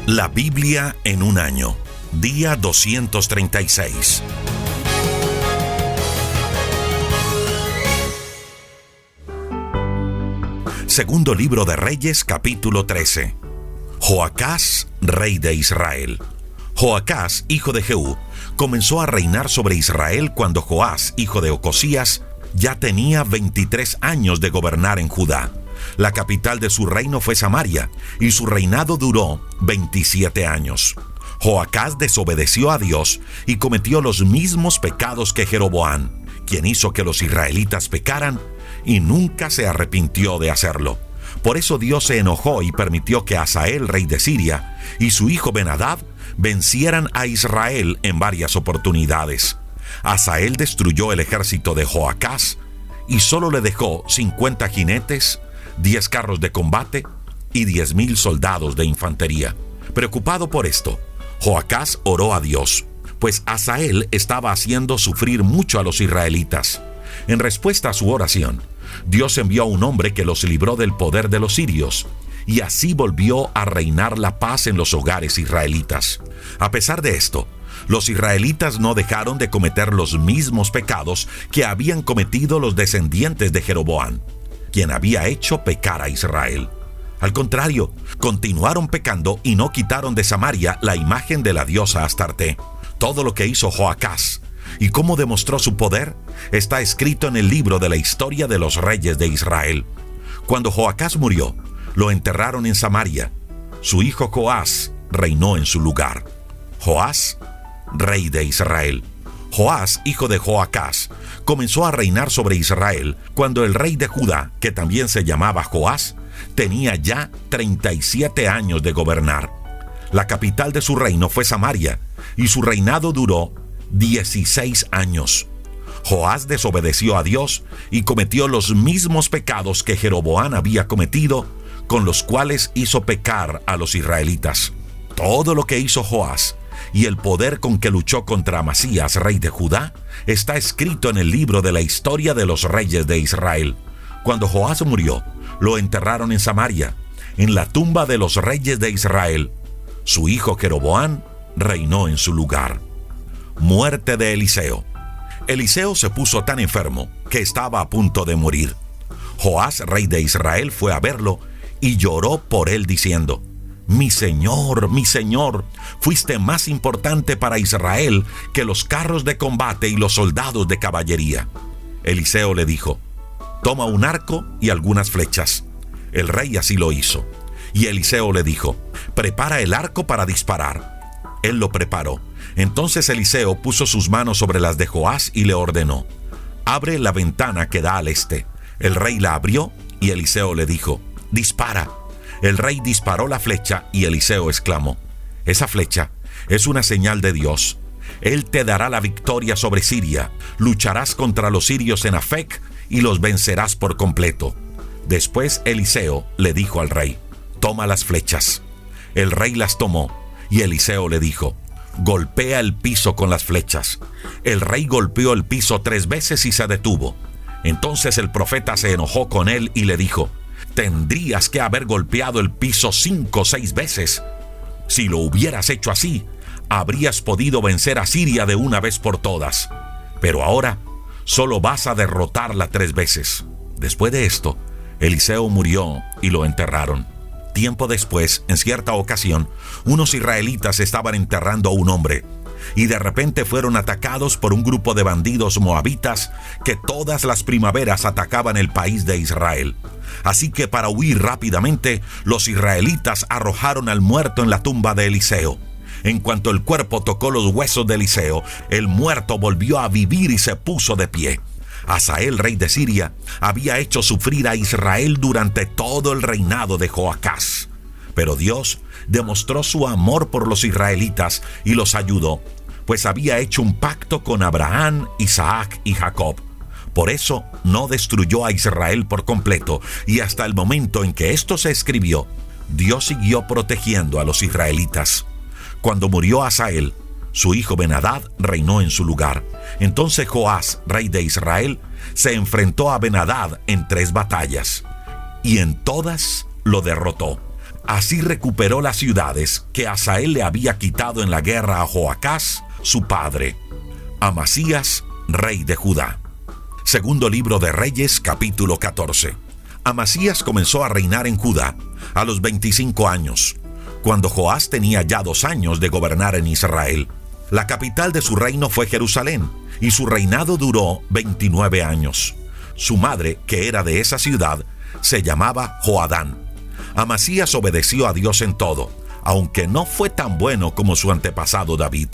La Biblia en un año. Día 236. Segundo libro de Reyes, capítulo 13. Joacás, rey de Israel. Joacás, hijo de Jehú, comenzó a reinar sobre Israel cuando Joás, hijo de Ocosías, ya tenía 23 años de gobernar en Judá. La capital de su reino fue Samaria, y su reinado duró 27 años. Joacás desobedeció a Dios y cometió los mismos pecados que Jeroboam, quien hizo que los israelitas pecaran, y nunca se arrepintió de hacerlo. Por eso Dios se enojó y permitió que Hazael, rey de Siria, y su hijo Ben-Hadad vencieran a Israel en varias oportunidades. Hazael destruyó el ejército de Joacás y solo le dejó 50 jinetes, 10 carros de combate y 10,000 soldados de infantería. Preocupado por esto, Joacás oró a Dios, pues Hazael estaba haciendo sufrir mucho a los israelitas. En respuesta a su oración, Dios envió a un hombre que los libró del poder de los sirios, y así volvió a reinar la paz en los hogares israelitas. A pesar de esto, los israelitas no dejaron de cometer los mismos pecados que habían cometido los descendientes de Jeroboam, quien había hecho pecar a Israel. Al contrario, continuaron pecando y no quitaron de Samaria la imagen de la diosa Astarte. Todo lo que hizo Joacás y cómo demostró su poder está escrito en el libro de la historia de los reyes de Israel. Cuando Joacás murió, lo enterraron en Samaria. Su hijo Joás reinó en su lugar. Joás, rey de Israel. Joás, hijo de Joacás, comenzó a reinar sobre Israel cuando el rey de Judá, que también se llamaba Joás, tenía ya 37 años de gobernar. La capital de su reino fue Samaria, y su reinado duró 16 años. Joás desobedeció a Dios y cometió los mismos pecados que Jeroboam había cometido, con los cuales hizo pecar a los israelitas. Todo lo que hizo Joás y el poder con que luchó contra Amasías, rey de Judá, está escrito en el libro de la historia de los reyes de Israel. Cuando Joás murió, lo enterraron en Samaria, en la tumba de los reyes de Israel. Su hijo Jeroboam reinó en su lugar. Muerte de Eliseo. Eliseo se puso tan enfermo que estaba a punto de morir. Joás, rey de Israel, fue a verlo y lloró por él diciendo: mi señor, fuiste más importante para Israel que los carros de combate y los soldados de caballería. Eliseo le dijo: toma un arco y algunas flechas. El rey así lo hizo. Y Eliseo le dijo: prepara el arco para disparar. Él lo preparó. Entonces Eliseo puso sus manos sobre las de Joás y le ordenó: abre la ventana que da al este. El rey la abrió y Eliseo le dijo: dispara. El rey disparó la flecha y Eliseo exclamó: esa flecha es una señal de Dios. Él te dará la victoria sobre Siria. Lucharás contra los sirios en Afec y los vencerás por completo. Después Eliseo le dijo al rey: toma las flechas. El rey las tomó y Eliseo le dijo: golpea el piso con las flechas. El rey golpeó el piso 3 veces y se detuvo. Entonces el profeta se enojó con él y le dijo: tendrías que haber golpeado el piso 5 o 6 veces. Si lo hubieras hecho así, habrías podido vencer a Siria de una vez por todas. Pero ahora solo vas a derrotarla 3 veces. Después de esto, Eliseo murió y lo enterraron. Tiempo después, en cierta ocasión, unos israelitas estaban enterrando a un hombre, y de repente fueron atacados por un grupo de bandidos moabitas que todas las primaveras atacaban el país de Israel. Así que para huir rápidamente, los israelitas arrojaron al muerto en la tumba de Eliseo. En cuanto el cuerpo tocó los huesos de Eliseo, el muerto volvió a vivir y se puso de pie. Hazael, rey de Siria, había hecho sufrir a Israel durante todo el reinado de Joacás. Pero Dios demostró su amor por los israelitas y los ayudó, pues había hecho un pacto con Abraham, Isaac y Jacob. Por eso no destruyó a Israel por completo, y hasta el momento en que esto se escribió, Dios siguió protegiendo a los israelitas. Cuando murió Hazael, su hijo Ben-Hadad reinó en su lugar. Entonces Joás, rey de Israel, se enfrentó a Ben-Hadad en 3 batallas, y en todas lo derrotó. Así recuperó las ciudades que Hazael le había quitado en la guerra a Joacás, su padre. Amasías, rey de Judá. Segundo libro de Reyes, capítulo 14. Amasías comenzó a reinar en Judá a los 25 años, cuando Joás tenía ya 2 años de gobernar en Israel. La capital de su reino fue Jerusalén, y su reinado duró 29 años. Su madre, que era de esa ciudad, se llamaba Joadán. Amasías obedeció a Dios en todo, aunque no fue tan bueno como su antepasado David.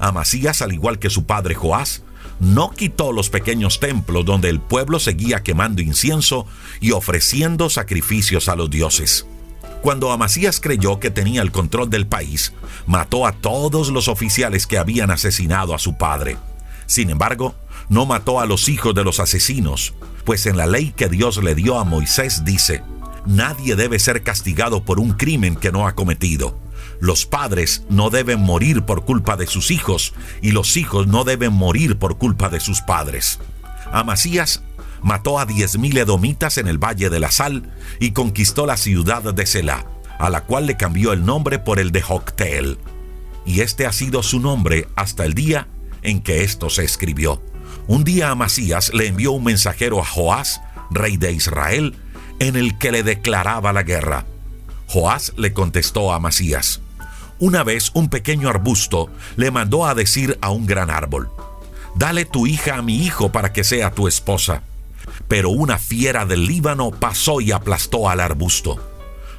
Amasías, al igual que su padre Joás, no quitó los pequeños templos donde el pueblo seguía quemando incienso y ofreciendo sacrificios a los dioses. Cuando Amasías creyó que tenía el control del país, mató a todos los oficiales que habían asesinado a su padre. Sin embargo, no mató a los hijos de los asesinos, pues en la ley que Dios le dio a Moisés dice: nadie debe ser castigado por un crimen que no ha cometido. Los padres no deben morir por culpa de sus hijos, y los hijos no deben morir por culpa de sus padres. Amasías mató a 10,000 edomitas en el Valle de la Sal y conquistó la ciudad de Selá, a la cual le cambió el nombre por el de Jocteel. Y este ha sido su nombre hasta el día en que esto se escribió. Un día Amasías le envió un mensajero a Joás, rey de Israel, en el que le declaraba la guerra. Joás le contestó a Amasías: una vez un pequeño arbusto le mandó a decir a un gran árbol: dale tu hija a mi hijo para que sea tu esposa. Pero una fiera del Líbano pasó y aplastó al arbusto.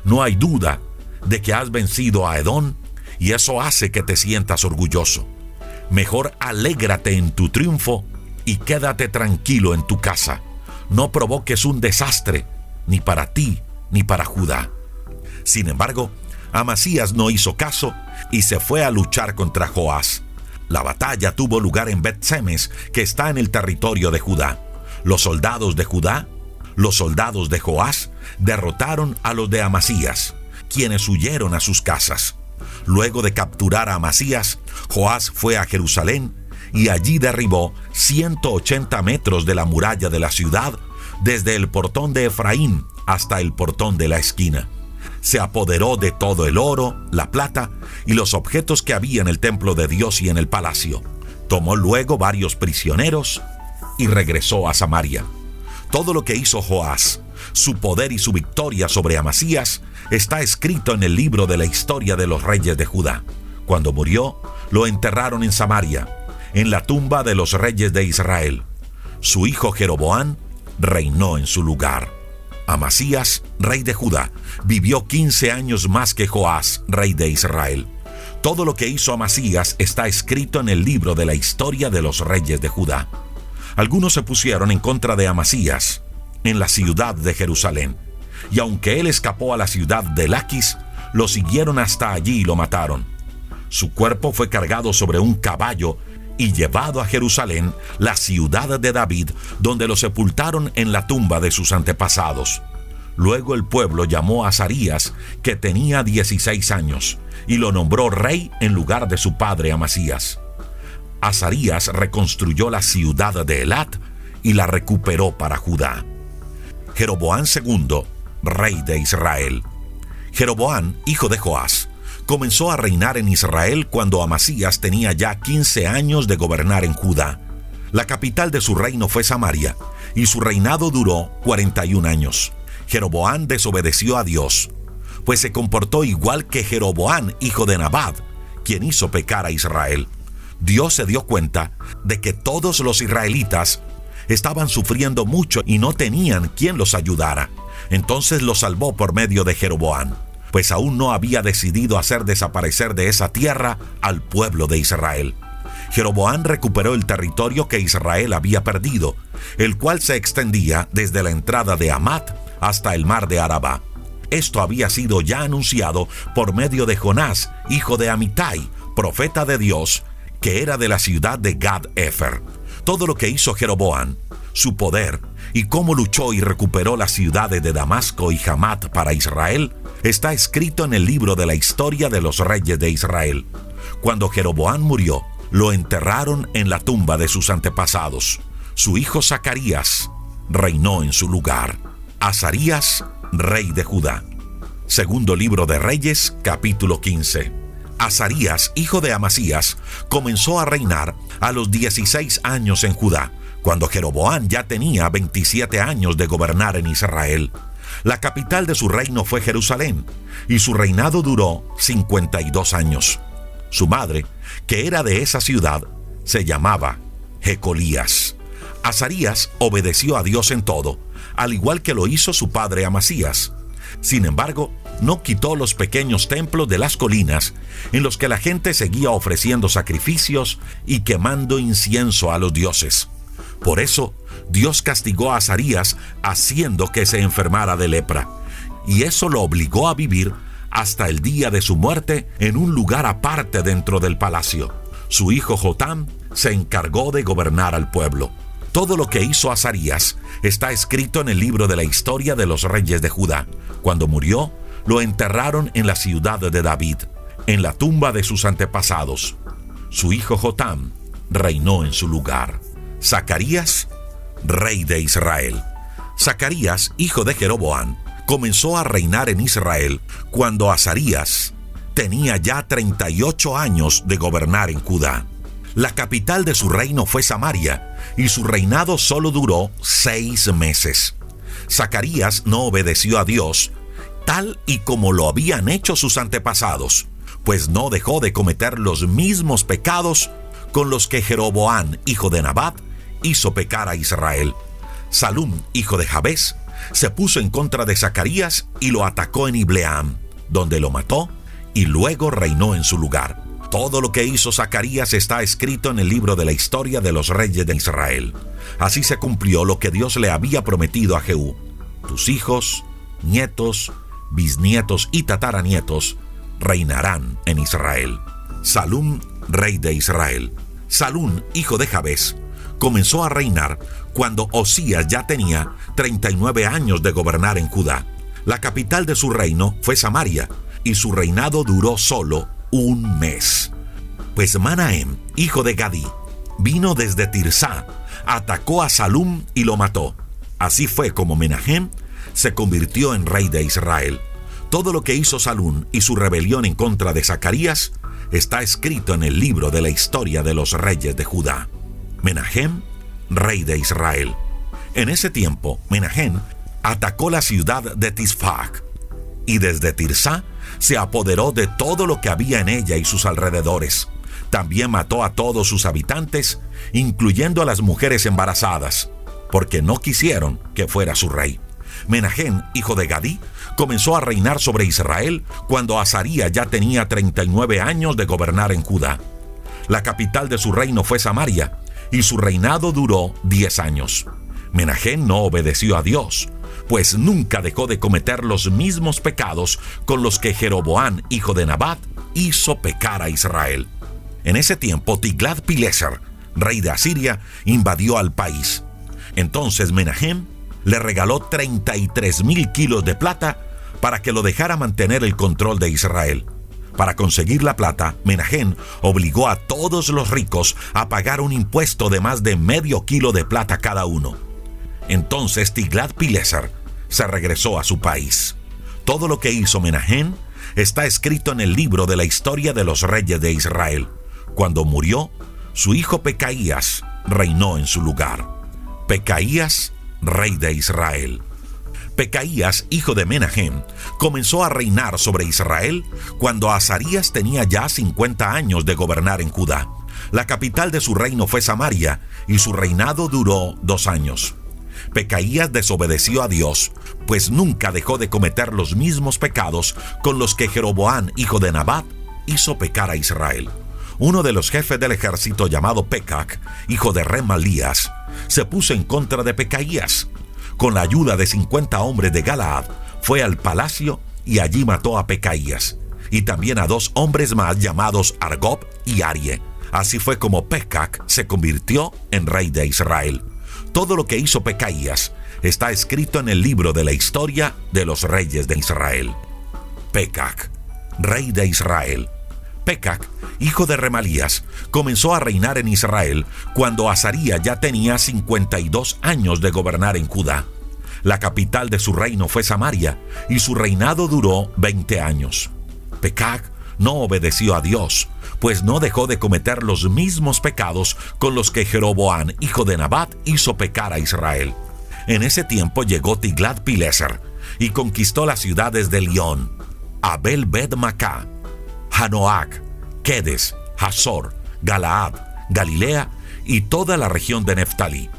No hay duda de que has vencido a Edom, y eso hace que te sientas orgulloso. Mejor alégrate en tu triunfo y quédate tranquilo en tu casa. No provoques un desastre, ni para ti ni para Judá. Sin embargo, Amasías no hizo caso y se fue a luchar contra Joás. La batalla tuvo lugar en Bet-Semes, que está en el territorio de Judá. Los soldados de Judá, los soldados de Joás, derrotaron a los de Amasías, quienes huyeron a sus casas. Luego de capturar a Amasías, Joás fue a Jerusalén y allí derribó 180 metros de la muralla de la ciudad, desde el portón de Efraín hasta el portón de la esquina. Se apoderó de todo el oro, la plata y los objetos que había en el templo de Dios y en el palacio. Tomó luego varios prisioneros y regresó a Samaria. Todo lo que hizo Joás, su poder y su victoria sobre Amasías, está escrito en el libro de la historia de los reyes de Judá. Cuando murió, lo enterraron en Samaria, en la tumba de los reyes de Israel. Su hijo Jeroboam reinó en su lugar. Amasías, rey de Judá, vivió 15 años más que Joás, rey de Israel. Todo lo que hizo Amasías está escrito en el libro de la historia de los reyes de Judá. Algunos se pusieron en contra de Amasías en la ciudad de Jerusalén, y aunque él escapó a la ciudad de Laquis, lo siguieron hasta allí y lo mataron. Su cuerpo fue cargado sobre un caballo y llevado a Jerusalén, la ciudad de David, donde lo sepultaron en la tumba de sus antepasados. Luego el pueblo llamó a Azarías, que tenía 16 años, y lo nombró rey en lugar de su padre Amasías. Azarías reconstruyó la ciudad de Elat y la recuperó para Judá. Jeroboam II, rey de Israel. Jeroboam, hijo de Joás, comenzó a reinar en Israel cuando Amasías tenía ya 15 años de gobernar en Judá. La capital de su reino fue Samaria, y su reinado duró 41 años. Jeroboam desobedeció a Dios, pues se comportó igual que Jeroboam, hijo de Nabat, quien hizo pecar a Israel. Dios se dio cuenta de que todos los israelitas estaban sufriendo mucho y no tenían quien los ayudara. Entonces los salvó por medio de Jeroboam, pues aún no había decidido hacer desaparecer de esa tierra al pueblo de Israel. Jeroboam recuperó el territorio que Israel había perdido, el cual se extendía desde la entrada de Hamat hasta el mar de Arabá. Esto había sido ya anunciado por medio de Jonás, hijo de Amitai, profeta de Dios, que era de la ciudad de Gad-Efer. Todo lo que hizo Jeroboam, su poder y cómo luchó y recuperó las ciudades de Damasco y Hamat para Israel, está escrito en el libro de la historia de los reyes de Israel. Cuando Jeroboam murió, lo enterraron en la tumba de sus antepasados. Su hijo Zacarías reinó en su lugar. Azarías, rey de Judá. Segundo libro de Reyes, capítulo 15. Azarías, hijo de Amasías, comenzó a reinar a los 16 años en Judá, cuando Jeroboam ya tenía 27 años de gobernar en Israel. La capital de su reino fue Jerusalén, y su reinado duró 52 años. Su madre, que era de esa ciudad, se llamaba Jecolías. Azarías obedeció a Dios en todo, al igual que lo hizo su padre Amasías. Sin embargo, no quitó los pequeños templos de las colinas en los que la gente seguía ofreciendo sacrificios y quemando incienso a los dioses. Por eso, Dios castigó a Azarías haciendo que se enfermara de lepra, y eso lo obligó a vivir hasta el día de su muerte en un lugar aparte dentro del palacio. Su hijo Jotam se encargó de gobernar al pueblo. Todo lo que hizo Azarías está escrito en el libro de la historia de los reyes de Judá. Cuando murió, lo enterraron en la ciudad de David, en la tumba de sus antepasados. Su hijo Jotam reinó en su lugar. Zacarías, rey de Israel. Zacarías, hijo de Jeroboam, comenzó a reinar en Israel cuando Azarías tenía ya 38 años de gobernar en Judá. La capital de su reino fue Samaria, y su reinado solo duró 6 meses. Zacarías no obedeció a Dios, tal y como lo habían hecho sus antepasados, pues no dejó de cometer los mismos pecados con los que Jeroboam, hijo de Nabat, hizo pecar a Israel. Salum, hijo de Jabes, se puso en contra de Zacarías y lo atacó en Ibleam, donde lo mató y luego reinó en su lugar. Todo lo que hizo Zacarías está escrito en el libro de la historia de los reyes de Israel. Así se cumplió lo que Dios le había prometido a Jehú: tus hijos, nietos, bisnietos y tataranietos reinarán en Israel. Salum, rey de Israel. Salum, hijo de Jabes, comenzó a reinar cuando Osías ya tenía 39 años de gobernar en Judá. La capital de su reino fue Samaria, y su reinado duró solo 1 mes. Pues Manahem, hijo de Gadí, vino desde Tirsá, atacó a Salum y lo mató. Así fue como Menahem se convirtió en rey de Israel. Todo lo que hizo Salum y su rebelión en contra de Zacarías está escrito en el libro de la historia de los reyes de Judá. Menahem, rey de Israel. En ese tiempo, Menahem atacó la ciudad de Tisfach, y desde Tirsá se apoderó de todo lo que había en ella y sus alrededores. También mató a todos sus habitantes, incluyendo a las mujeres embarazadas, porque no quisieron que fuera su rey. Menahem, hijo de Gadí, comenzó a reinar sobre Israel cuando Azarías ya tenía 39 años de gobernar en Judá. La capital de su reino fue Samaria, y su reinado duró 10 años. Menahem no obedeció a Dios, pues nunca dejó de cometer los mismos pecados con los que Jeroboam, hijo de Nabat, hizo pecar a Israel. En ese tiempo, Tiglat-Pileser, rey de Asiria, invadió al país. Entonces Menahem le regaló 33,000 kilos de plata para que lo dejara mantener el control de Israel. Para conseguir la plata, Menahem obligó a todos los ricos a pagar un impuesto de más de medio kilo de plata cada uno. Entonces Tiglat-Pileser se regresó a su país. Todo lo que hizo Menahem está escrito en el libro de la historia de los reyes de Israel. Cuando murió, su hijo Pecaías reinó en su lugar. Pecaías, rey de Israel. Pecaías, hijo de Menahem, comenzó a reinar sobre Israel cuando Azarías tenía ya 50 años de gobernar en Judá. La capital de su reino fue Samaria, y su reinado duró 2 años. Pecaías desobedeció a Dios, pues nunca dejó de cometer los mismos pecados con los que Jeroboam, hijo de Nabat, hizo pecar a Israel. Uno de los jefes del ejército, llamado Pecac, hijo de Remalías, se puso en contra de Pecaías. Con la ayuda de 50 hombres de Galaad, fue al palacio y allí mató a Pecaías, y también a 2 hombres más llamados Argob y Arie. Así fue como Pecac se convirtió en rey de Israel. Todo lo que hizo Pecaías está escrito en el libro de la historia de los reyes de Israel. Pecac, rey de Israel. Pecac, hijo de Remalías, comenzó a reinar en Israel cuando Azarías ya tenía 52 años de gobernar en Judá. La capital de su reino fue Samaria, y su reinado duró 20 años. Pecac no obedeció a Dios, pues no dejó de cometer los mismos pecados con los que Jeroboam, hijo de Nabat, hizo pecar a Israel. En ese tiempo llegó Tiglat-Pileser y conquistó las ciudades de Lión, Abel-Bet-Macá, Janoac, Kedes, Hazor, Galaad, Galilea y toda la región de Neftalí.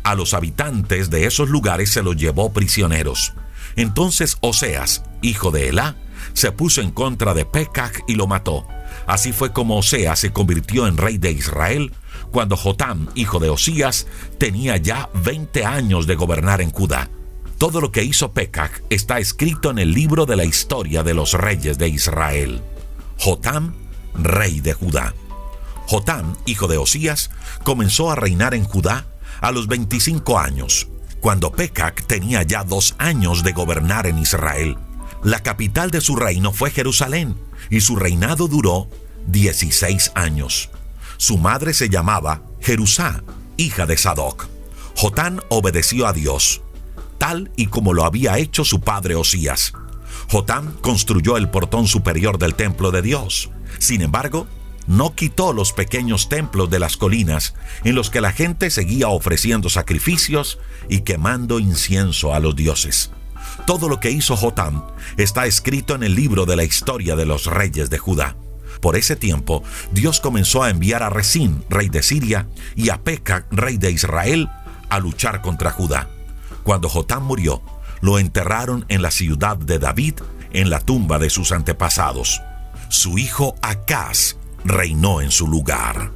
A los habitantes de esos lugares se los llevó prisioneros. Entonces Oseas, hijo de Elá, se puso en contra de Pecac y lo mató. Así fue como Oseas se convirtió en rey de Israel, cuando Jotam, hijo de Osías, tenía ya 20 años de gobernar en Judá. Todo lo que hizo Pecac está escrito en el libro de la historia de los reyes de Israel. Jotam, rey de Judá. Jotam, hijo de Osías, comenzó a reinar en Judá a los 25 años, cuando Pecac tenía ya 2 años de gobernar en Israel. La capital de su reino fue Jerusalén, y su reinado duró 16 años. Su madre se llamaba Jerusá, hija de Sadoc. Jotam obedeció a Dios, tal y como lo había hecho su padre Osías. Jotam construyó el portón superior del templo de Dios. Sin embargo, no quitó los pequeños templos de las colinas en los que la gente seguía ofreciendo sacrificios y quemando incienso a los dioses. Todo lo que hizo Jotam está escrito en el libro de la historia de los reyes de Judá. Por ese tiempo, Dios comenzó a enviar a Resín, rey de Siria, y a Pecac, rey de Israel, a luchar contra Judá. Cuando Jotam murió, lo enterraron en la ciudad de David, en la tumba de sus antepasados. Su hijo Acaz reinó en su lugar.